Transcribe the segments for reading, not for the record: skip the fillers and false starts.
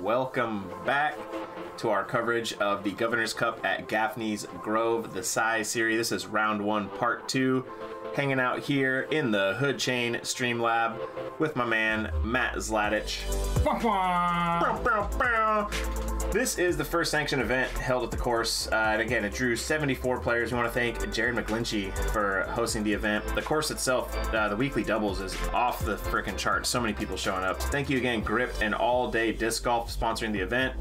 Welcome back to our coverage of the Governor's Cup at Gaffney's Grove, the Size Series. This is round 1, part 2. Hanging out here in the Hood Chain Stream Lab with my man, Matt Zlatich. This is the first sanctioned event held at the course. And again, it drew 74 players. We want to thank Jared McGlinchey for hosting the event. The course itself, the weekly doubles, is off the frickin' chart. So many people showing up. Thank you again, Grip and All Day Disc Golf, sponsoring the event.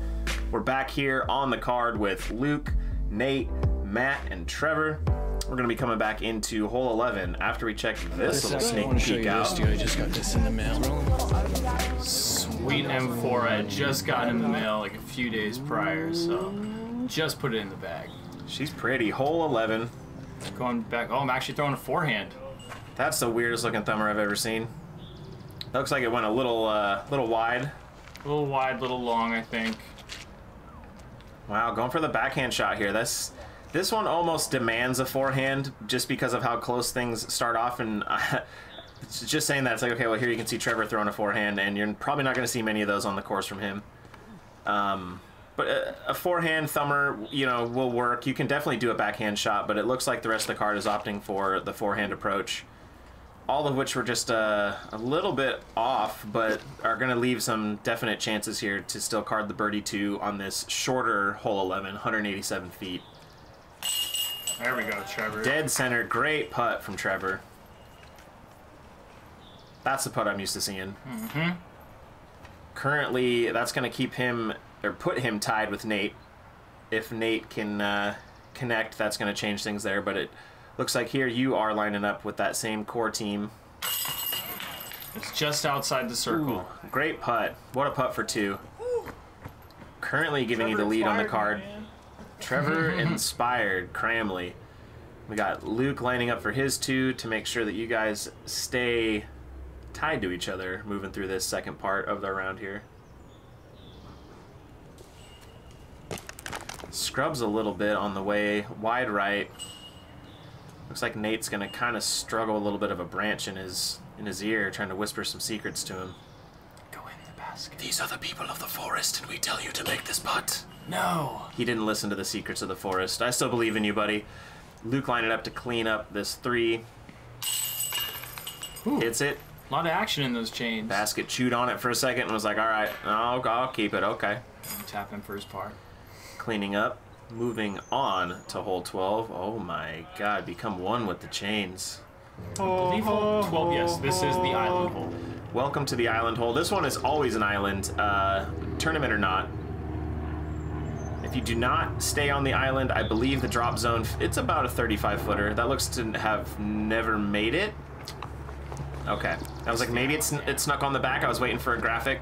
We're back here on the card with Luke, Nate, Matt, and Trevor. We're going to be coming back into hole 11 after we check this little sneak peek out. I just got this in the mail. Sweet M4, I had just got in the mail like a few days prior, so just put it in the bag. She's pretty. Hole 11. Going back, oh, I'm actually throwing a forehand. That's the weirdest looking thumber I've ever seen. Looks like it went a little wide. A little wide, a little long, I think. Wow, going for the backhand shot here. This one almost demands a forehand just because of how close things start off, and just saying that, it's like, okay, well, here you can see Trevor throwing a forehand, and you're probably not going to see many of those on the course from him. But a forehand thumber, you know, will work. You can definitely do a backhand shot, but it looks like the rest of the card is opting for the forehand approach. All of which were just a little bit off, but are going to leave some definite chances here to still card the birdie 2 on this shorter hole 11, 187 feet. There we go, Trevor. Dead center, great putt from Trevor. That's the putt I'm used to seeing. Mm-hmm. Currently, that's going to keep him, or put him tied with Nate. If Nate can connect, that's going to change things there, but it looks like here you are lining up with that same core team. It's just outside the circle. Ooh, great putt. What a putt for 2. Currently giving you the lead on the card. Man. Trevor inspired Cramley. We got Luke lining up for his 2 to make sure that you guys stay tied to each other moving through this second part of the round here. Scrubs a little bit on the way wide right. Looks like Nate's gonna kind of struggle a little bit of a branch in his ear, trying to whisper some secrets to him. Go in the basket. These are the people of the forest, and we tell you to make this putt. No. He didn't listen to the secrets of the forest. I still believe in you, buddy. Luke lined it up to clean up this 3. Ooh, hits it. A lot of action in those chains. Basket chewed on it for a second and was like, all right, I'll keep it, okay. Tap him for his par. Cleaning up. Moving on to hole 12. Oh my god, become one with the chains. I believe hole 12, yes, this is the island hole. Welcome to the island hole. This one is always an island, tournament or not. If you do not stay on the island, I believe the drop zone, it's about a 35-footer. That looks to have never made it. Okay. I was like, maybe it snuck on the back. I was waiting for a graphic.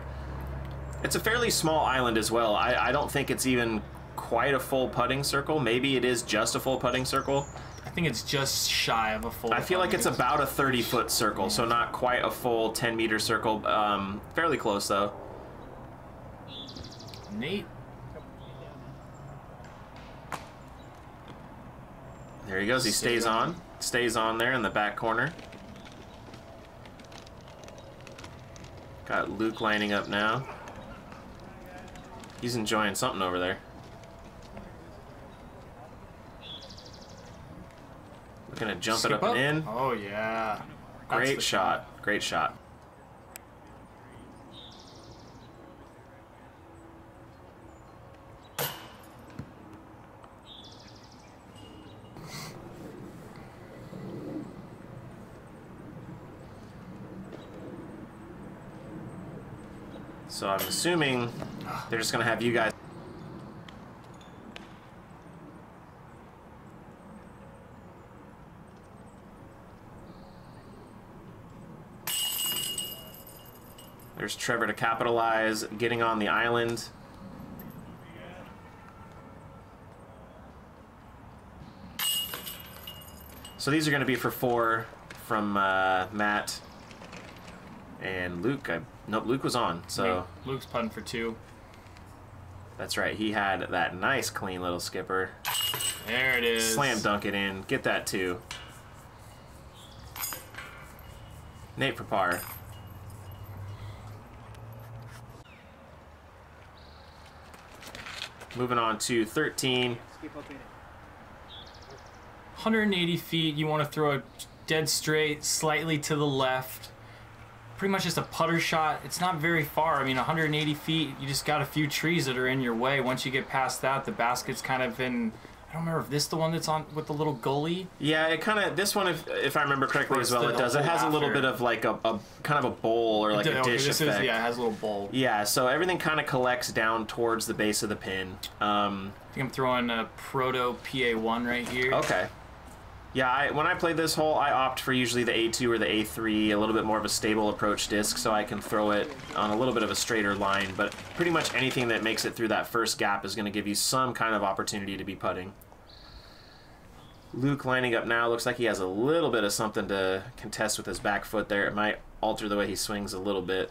It's a fairly small island as well. I don't think it's even quite a full putting circle. Maybe it is just a full putting circle. I think it's just shy of a full. I feel like it's about a 30-foot circle, so not quite a full 10-meter circle. Fairly close, though. Nate. There he goes. He stays on. Stays on there in the back corner. Got Luke lining up now. He's enjoying something over there. Looking to jump it up and in. Oh, yeah. Great shot. Great shot. So I'm assuming they're just going to have you guys. There's Trevor to capitalize, getting on the island. So these are going to be for 4 from Matt and Luke. Nope, Luke was on. So Luke's putting for 2. That's right. He had that nice, clean little skipper. There it is. Slam dunk it in. Get that 2. Nate for par. Moving on to 13. 180 feet, you want to throw it dead straight, slightly to the left. Pretty much just a putter shot. It's not very far. I mean, 180 feet, you just got a few trees that are in your way. Once you get past that, the basket's kind of in... I don't remember if this is the one that's on with the little gully. Yeah, it kind of... This one, if I remember correctly as well, it does. It has a little bit of like a kind of a bowl or like a dish effect. Yeah, it has a little bowl. Yeah, so everything kind of collects down towards the base of the pin. I think I'm throwing a Proto PA1 right here. Okay. Yeah, when I play this hole, I opt for usually the A2 or the A3, a little bit more of a stable approach disc, so I can throw it on a little bit of a straighter line, but pretty much anything that makes it through that first gap is going to give you some kind of opportunity to be putting. Luke lining up now. Looks like he has a little bit of something to contest with his back foot there. It might alter the way he swings a little bit.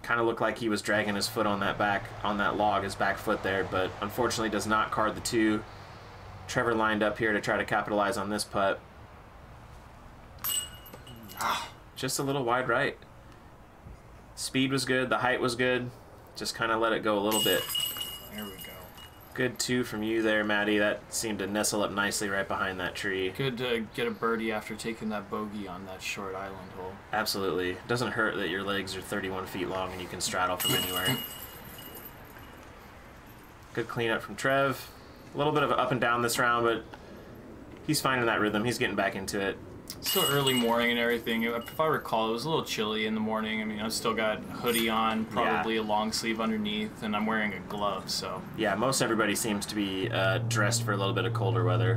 Kind of looked like he was dragging his foot on that log, his back foot there, but unfortunately does not card the 2. Trevor lined up here to try to capitalize on this putt. Just a little wide right. Speed was good, the height was good. Just kind of let it go a little bit. There we go. Good 2 from you there, Maddie. That seemed to nestle up nicely right behind that tree. Good to get a birdie after taking that bogey on that short island hole. Absolutely. Doesn't hurt that your legs are 31 feet long and you can straddle from anywhere. Good cleanup from Trev. A little bit of an up and down this round, but he's finding that rhythm. He's getting back into it. Still early morning and everything. If I recall, it was a little chilly in the morning. I mean, I've still got a hoodie on, probably a long sleeve underneath, and I'm wearing a glove, so... Yeah, most everybody seems to be dressed for a little bit of colder weather.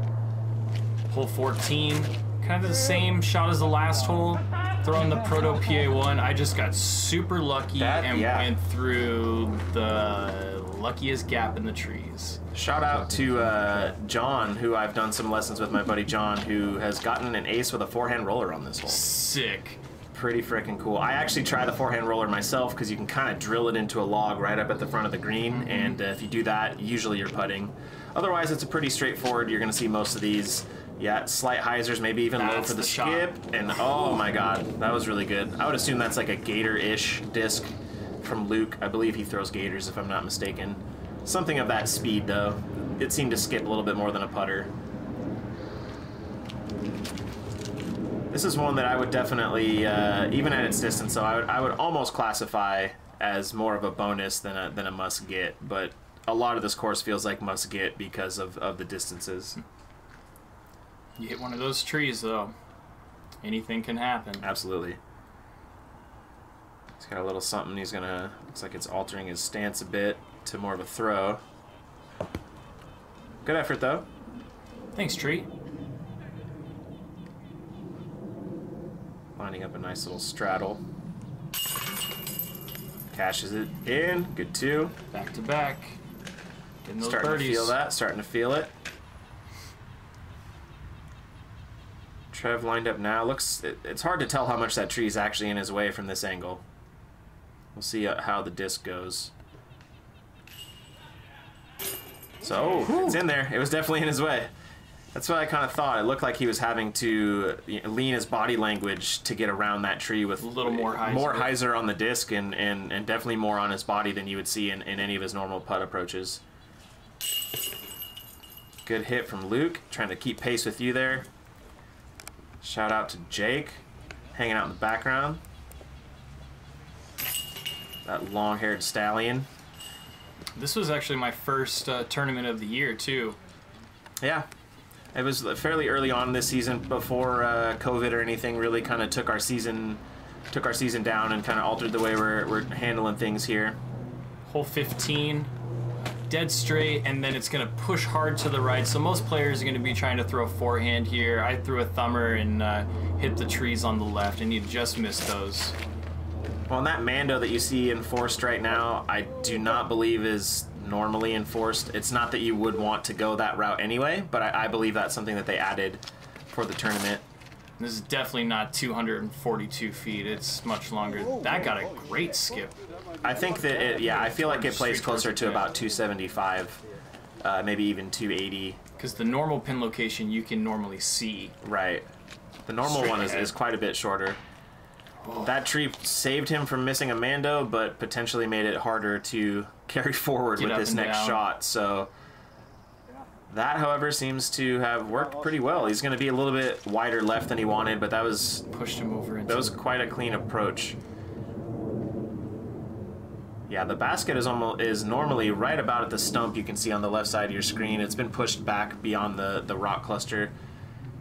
Hole 14, kind of the same shot as the last hole. Throwing the Proto PA1. I just got super lucky and went through the luckiest gap in the trees. Shout out to John, who I've done some lessons with, my buddy John, who has gotten an ace with a forehand roller on this hole. Sick. Pretty freaking cool. I actually try the forehand roller myself because you can kind of drill it into a log right up at the front of the green, and if you do that, usually you're putting. Otherwise, it's a pretty straightforward. You're going to see most of these. Yeah, slight hyzers, maybe even low for the skip. And oh my god, that was really good. I would assume that's like a gator-ish disc from Luke. I believe he throws gators, if I'm not mistaken. Something of that speed, though. It seemed to skip a little bit more than a putter. This is one that I would definitely, even at its distance, so I would almost classify as more of a bonus than a must get. But a lot of this course feels like must get because of the distances. You hit one of those trees, though. Anything can happen. Absolutely. He's got a little something. He's gonna... Looks like it's altering his stance a bit to more of a throw. Good effort, though. Thanks, tree. Lining up a nice little straddle. Cashes it in. Good 2. Back to back. Getting those starting birdies. to feel that. Starting to feel it. Trev lined up now. It's hard to tell how much that tree is actually in his way from this angle. We'll see how the disc goes. So, it's in there. It was definitely in his way. That's what I kind of thought. It looked like he was having to lean his body language to get around that tree with a little more hyzer on the disc and definitely more on his body than you would see in any of his normal putt approaches. Good hit from Luke, trying to keep pace with you there. Shout out to Jake, hanging out in the background. That long-haired stallion. This was actually my first tournament of the year, too. Yeah. It was fairly early on this season, before COVID or anything really kind of took our season down and kind of altered the way we're handling things here. Hole 15, dead straight, and then it's going to push hard to the right. So most players are going to be trying to throw forehand here. I threw a thumber and hit the trees on the left, and you just missed those. Well, and that Mando that you see enforced right now, I do not believe is normally enforced. It's not that you would want to go that route anyway, but I believe that's something that they added for the tournament. This is definitely not 242 feet. It's much longer. That got a great skip. I think that I feel like it plays closer to about 275, maybe even 280. Because the normal pin location you can normally see. Right. The normal one is quite a bit shorter. That tree saved him from missing a Mando, but potentially made it harder to carry forward with this next shot. So that, however, seems to have worked pretty well. He's going to be a little bit wider left than he wanted, but that was pushed him over. That was quite a clean approach. Yeah, the basket is normally right about at the stump you can see on the left side of your screen. It's been pushed back beyond the rock cluster.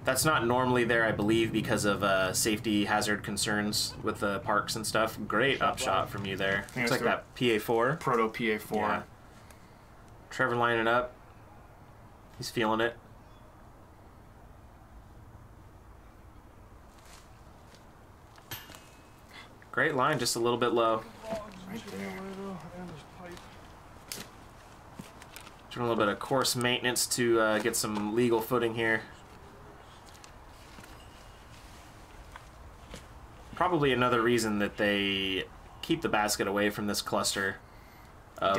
That's not normally there, I believe, because of safety hazard concerns with the parks and stuff. Great upshot from you there. Looks like that PA4. Proto PA4. Yeah. Trevor lining up. He's feeling it. Great line, just a little bit low. Right there. Doing a little bit of course maintenance to get some legal footing here. Probably another reason that they keep the basket away from this cluster of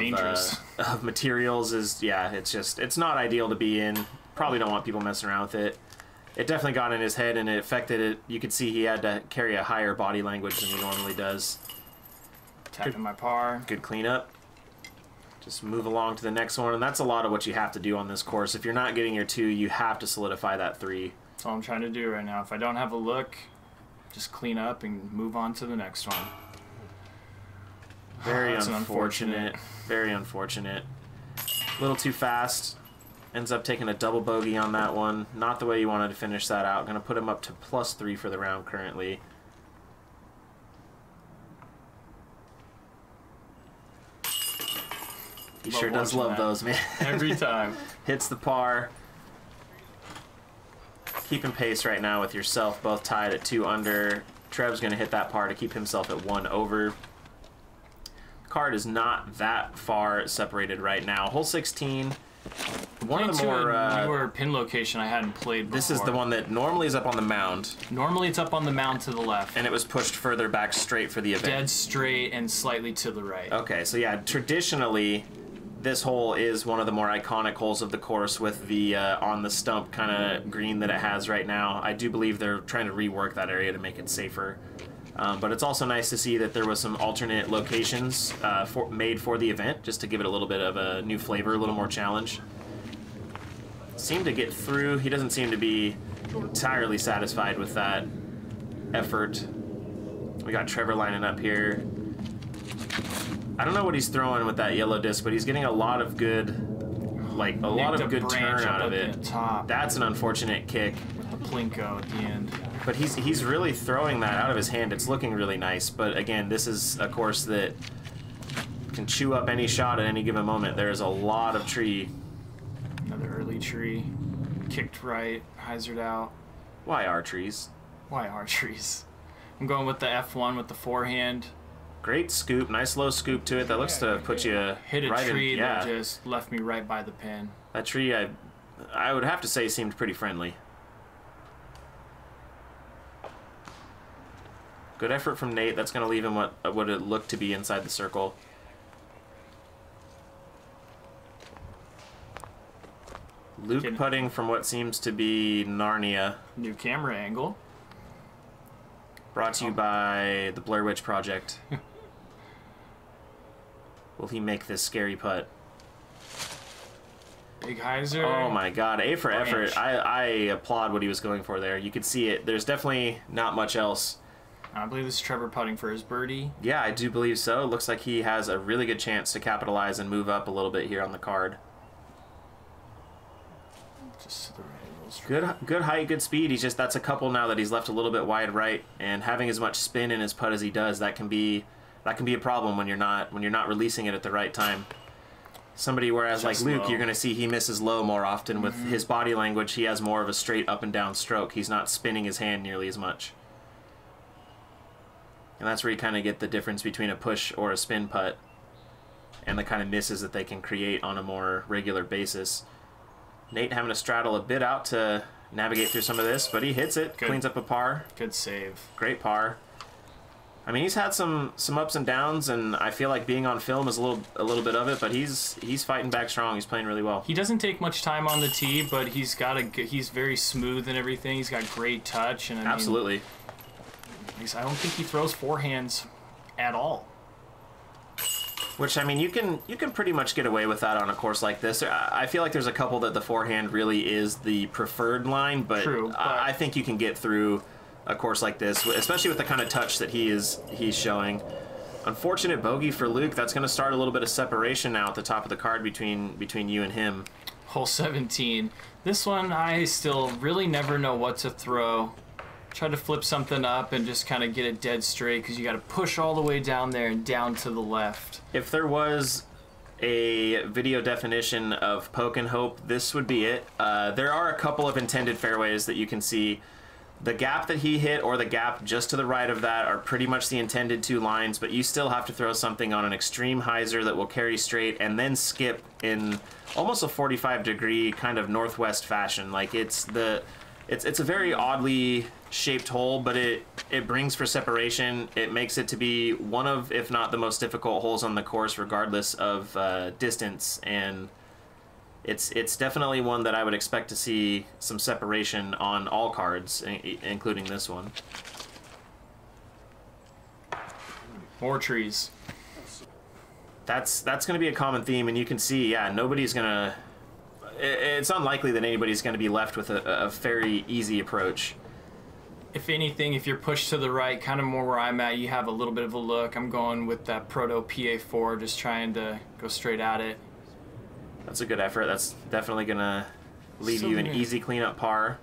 materials is, yeah, it's not ideal to be in. Probably don't want people messing around with it. It definitely got in his head and it affected it. You could see he had to carry a higher body language than he normally does. Tapping my par. Good cleanup. Just move along to the next one, and that's a lot of what you have to do on this course. If you're not getting your 2, you have to solidify that 3. That's all I'm trying to do right now. If I don't have a look, just clean up and move on to the next one. Very unfortunate. Very unfortunate. A little too fast. Ends up taking a double bogey on that one. Not the way you wanted to finish that out. Going to put him up to +3 for the round currently. He sure does love those, man. Every time. Hits the par. Keeping pace right now with yourself, both tied at 2 under. Trev's going to hit that par to keep himself at 1 over. Card is not that far separated right now. Hole 16. One of the more newer pin location I hadn't played before. This is the one that normally is up on the mound. Normally it's up on the mound to the left. And it was pushed further back straight for the event. Dead straight and slightly to the right. Okay, so yeah, traditionally this hole is one of the more iconic holes of the course with the on the stump kind of green that it has right now. I do believe they're trying to rework that area to make it safer. But it's also nice to see that there was some alternate locations made for the event, just to give it a little bit of a new flavor, a little more challenge. Seemed to get through. He doesn't seem to be entirely satisfied with that effort. We got Trevor lining up here. I don't know what he's throwing with that yellow disc, but he's getting a lot of good, like a lot of good turn out of it. That's an unfortunate kick. With the plinko at the end. But he's really throwing that out of his hand. It's looking really nice. But again, this is a course that can chew up any shot at any given moment. There's a lot of tree. Another early tree. Kicked right, hyzered out. Why are trees? Why are trees? I'm going with the F1 with the forehand. Great scoop, nice low scoop to it. That looks to put you hit a right tree in, yeah. that just left me right by the pin. That tree, I would have to say, seemed pretty friendly. Good effort from Nate. That's going to leave him what it looked to be inside the circle. Luke putting from what seems to be Narnia. New camera angle. Brought to you by the Blair Witch Project. Will he make this scary putt? Big hyzer. Oh my god, A for effort. I applaud what he was going for there. You could see it. There's definitely not much else. I believe this is Trevor putting for his birdie. Yeah, I do believe so. It looks like he has a really good chance to capitalize and move up a little bit here on the card. Just to the right. Good height, good speed. That's a couple now that he's left a little bit wide right, and having as much spin in his putt as he does, that can be a problem when you're not releasing it at the right time. Somebody, whereas like Luke, low. You're going to see he misses low more often. With his body language, he has more of a straight up and down stroke. He's not spinning his hand nearly as much. And that's where you kind of get the difference between a push or a spin putt and the kind of misses that they can create on a more regular basis. Nate having to straddle a bit out to navigate through some of this, but he hits it, cleans up a par. Good save. Great par. I mean, he's had some ups and downs, and I feel like being on film is a little bit of it, but he's fighting back strong. He's playing really well. He doesn't take much time on the tee, but he's very smooth and everything. He's got great touch, and I mean, absolutely. At least I don't think he throws forehands at all. Which, I mean, you can pretty much get away with that on a course like this. I feel like there's a couple that the forehand really is the preferred line, but, True, but I think you can get through a course like this, especially with the kind of touch that he's showing. Unfortunate bogey for Luke. That's going to start a little bit of separation now at the top of the card between you and him. Hole 17. This one, I still really never know what to throw. Try to flip something up and just kind of get it dead straight because you got to push all the way down there and down to the left. If there was a video definition of Poke and Hope, this would be it. There are a couple of intended fairways that you can see. The gap that he hit or the gap just to the right of that are pretty much the intended two lines, but you still have to throw something on an extreme hyzer that will carry straight and then skip in almost a 45-degree kind of northwest fashion. Like it's a very oddly shaped hole, but it brings for separation. It makes it to be one of, if not the most difficult holes on the course, regardless of distance, and it's definitely one that I would expect to see some separation on all cards, including this one. More trees. That's going to be a common theme, and you can see, yeah, nobody's going to... It's unlikely that anybody's going to be left with a very easy approach. If anything, if you're pushed to the right, kind of more where I'm at, you have a little bit of a look. I'm going with that Proto PA4, just trying to go straight at it. That's a good effort. That's definitely going to leave you an easy cleanup par.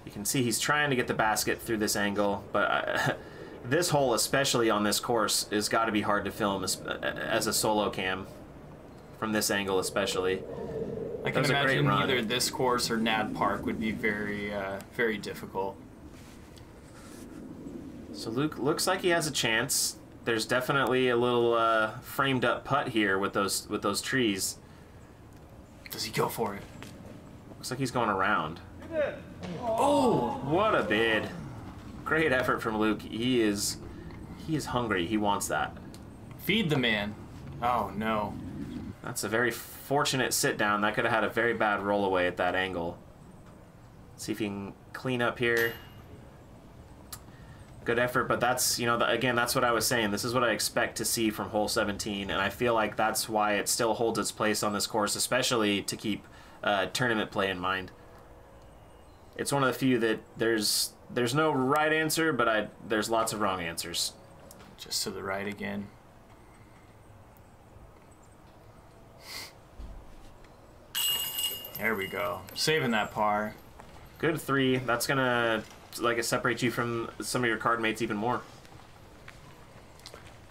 You can see he's trying to get the basket through this angle, but this hole, especially on this course, has got to be hard to film as a solo cam, from this angle especially. I can imagine either this course or Nad Park would be very, very difficult. So Luke looks like he has a chance. There's definitely a little framed up putt here with those trees. Does he go for it? Looks like he's going around. Oh, what a bid! Great effort from Luke. He is hungry. He wants that. Feed the man. Oh no. That's a very fortunate sit down. That could have had a very bad roll away at that angle. See if he can clean up here. Good effort, but that's, you know, again, that's what I was saying. This is what I expect to see from hole 17, and I feel like that's why it still holds its place on this course, especially to keep tournament play in mind. It's one of the few that there's no right answer, but there's lots of wrong answers. Just to the right again. There we go. Saving that par. Good three. That's gonna separate you from some of your card mates even more.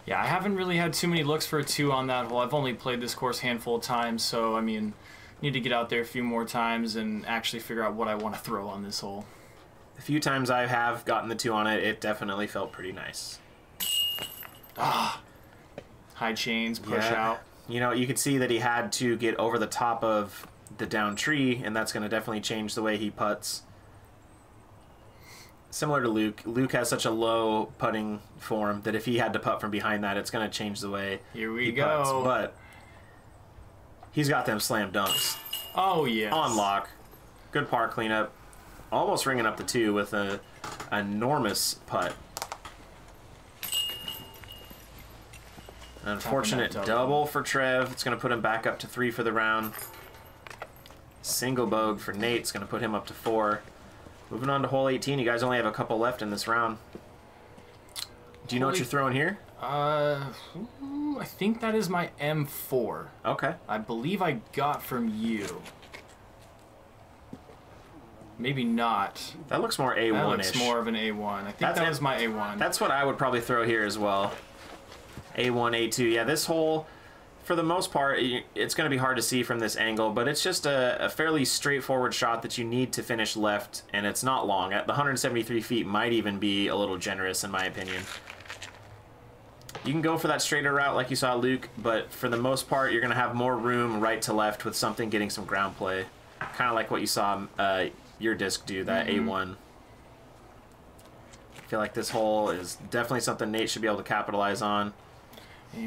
Yeah, I haven't really had too many looks for a 2 on that hole. I've only played this course a handful of times, so I mean, need to get out there a few more times and actually figure out what I want to throw on this hole. The few times I have gotten the 2 on it, it definitely felt pretty nice. Ah, high chains, push out. You know, you could see that he had to get over the top of the down tree, and that's going to definitely change the way he putts. Similar to Luke, Luke has such a low putting form that if he had to putt from behind that, it's going to change the way he putts. But he's got them slam dunks. Oh, yes. On lock. Good par cleanup. Almost ringing up the 2 with an enormous putt. An unfortunate double for Trev. It's going to put him back up to 3 for the round. Single bogey for Nate. It's going to put him up to 4. Moving on to hole 18. You guys only have a couple left in this round. Do you know what you're throwing here? I think that is my M4. Okay. I believe I got from you. Maybe not. That looks more A1-ish. That looks more of an A1. I think that was my A1. That's what I would probably throw here as well. A1, A2. Yeah, this hole, for the most part, it's going to be hard to see from this angle, but it's just a fairly straightforward shot that you need to finish left, and it's not long. At the 173 feet might even be a little generous, in my opinion. You can go for that straighter route like you saw Luke, but for the most part, you're going to have more room right to left with something getting some ground play. Kind of like what you saw your disc do, that A1. I feel like this hole is definitely something Nate should be able to capitalize on.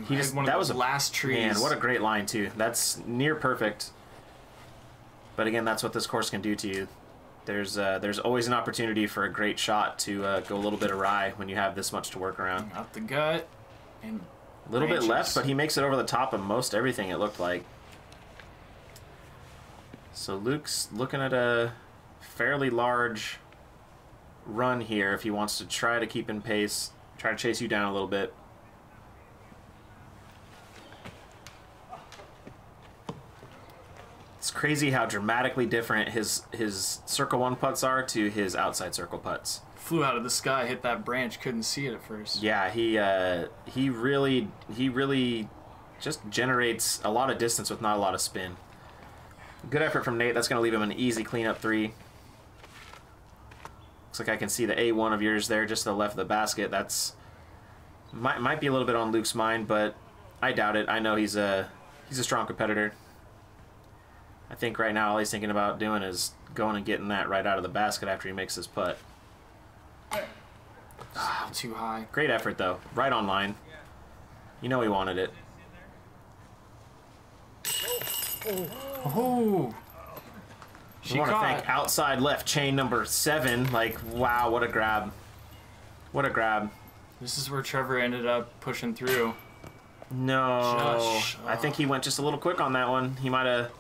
That was the last trees. Man, what a great line, too. That's near perfect. But again, that's what this course can do to you. There's always an opportunity for a great shot to go a little bit awry when you have this much to work around. Out the gut. And a little bit left, but he makes it over the top of most everything, it looked like. So Luke's looking at a fairly large run here if he wants to try to keep in pace, try to chase you down a little bit. It's crazy how dramatically different his circle one putts are to his outside circle putts. Flew out of the sky, hit that branch, couldn't see it at first. Yeah, he really just generates a lot of distance with not a lot of spin. Good effort from Nate. That's going to leave him an easy cleanup 3. Looks like I can see the A1 of yours there, just to the left of the basket. That's might be a little bit on Luke's mind, but I doubt it. I know he's a strong competitor. I think right now all he's thinking about doing is going and getting that right out of the basket after he makes his putt. Too high. Great effort though. Right on line. You know he wanted it. Oh. I want to thank outside left chain number 7. Like, wow, what a grab. What a grab. This is where Trevor ended up pushing through. No. I think he went just a little quick on that one. He might have...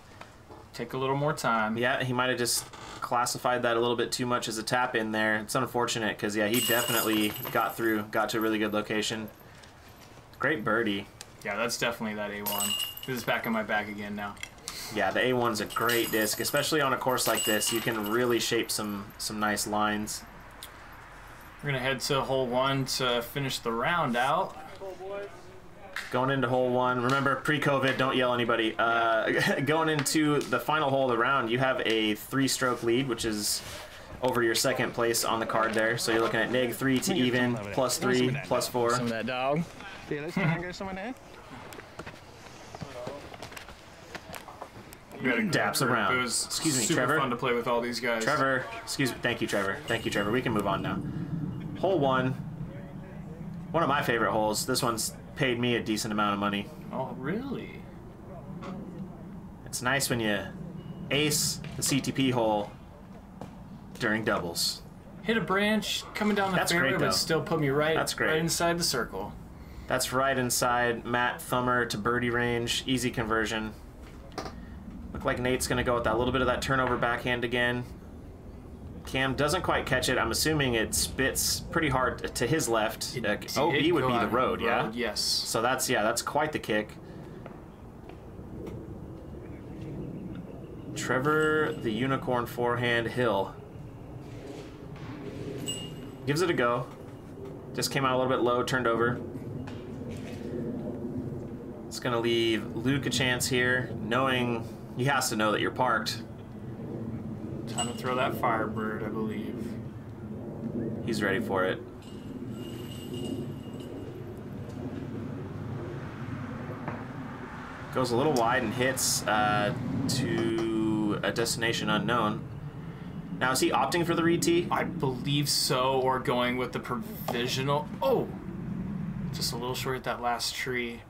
Take a little more time. Yeah, he might have just classified that a little bit too much as a tap in there. It's unfortunate because, yeah, he definitely got through, got to a really good location. Great birdie. Yeah, that's definitely that A1. This is back in my bag again now. Yeah, the A1's a great disc, especially on a course like this. You can really shape some nice lines. We're going to head to hole 1 to finish the round out. Going into hole 1, remember pre-COVID, don't yell anybody. Going into the final hole of the round, you have a 3-stroke lead, which is over your second place on the card there. So you're looking at -3 to even, +3, +4. Some of that dog. Yeah, let's try and get some of that. Daps around. It was Excuse me, super Trevor. fun to play with all these guys. Trevor, excuse me. Thank you, Trevor. Thank you, Trevor. We can move on now. Hole 1. One of my favorite holes. This one's paid me a decent amount of money. Oh, really? It's nice when you ace the CTP hole during doubles. Hit a branch, coming down the fairway, great, though. but still put me right, That's great. right inside the circle. That's right inside Matt Thummer to birdie range. Easy conversion. Look like Nate's going to go with that little bit of that turnover backhand again. Cam doesn't quite catch it. I'm assuming it spits pretty hard to his left. OB would be the road, yeah? Yes. So that's, yeah, that's quite the kick. Trevor, the unicorn forehand hill. Gives it a go. Just came out a little bit low, turned over. It's going to leave Luke a chance here, knowing he has to know that you're parked. Time to throw that Firebird, I believe. He's ready for it. Goes a little wide and hits to a destination unknown. Now, is he opting for the re-tee? I believe so, or going with the provisional. Oh! Just a little short at that last tree.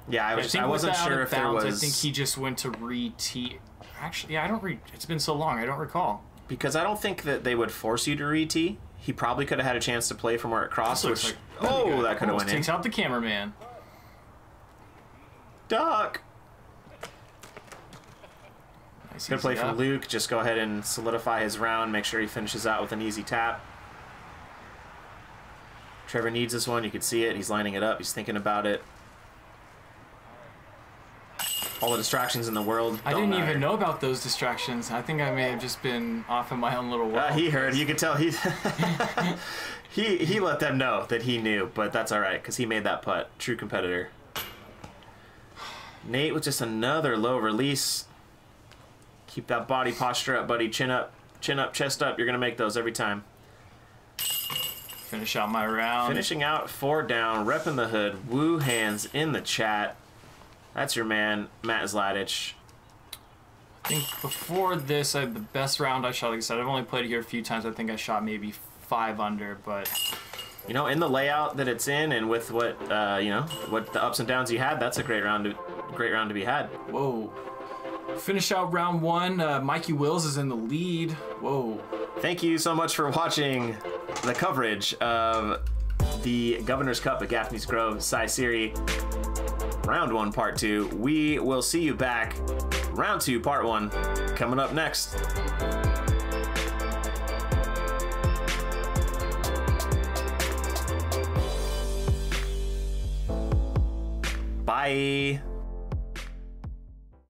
Yeah, I wasn't sure if there was... I think he just went to re-tee. Actually, yeah, it's been so long, I don't recall. Because I don't think that they would force you to re-tee. He probably could have had a chance to play from where it crossed, which... Like, oh, that could have went in. Takes out the cameraman. Duck! Nice Good play easy from up. Luke. Just go ahead and solidify his round. Make sure he finishes out with an easy tap. Trevor needs this one. You can see it. He's lining it up. He's thinking about it. All the distractions in the world. I didn't even know about those distractions. I think I may have just been off in my own little world. He heard. You could tell he he let them know that he knew, but that's all right because he made that putt. True competitor. Nate with just another low release. Keep that body posture up, buddy. Chin up, chest up. You're gonna make those every time. Finish out my round. Finishing out 4 down, repping the hood. Woo hands in the chat. That's your man, Matt Zlatich. I think before this, I had the best round I shot. Like I said, I've only played here a few times. I think I shot maybe 5 under, but... You know, in the layout that it's in and with what, you know, what the ups and downs you had, that's a great round to be had. Whoa. Finish out round 1. Mikey Wills is in the lead. Whoa. Thank you so much for watching the coverage of the Governor's Cup at Gaffney's Grove Siri round 1 part 2. We will see you back round 2 part 1 coming up next. Bye.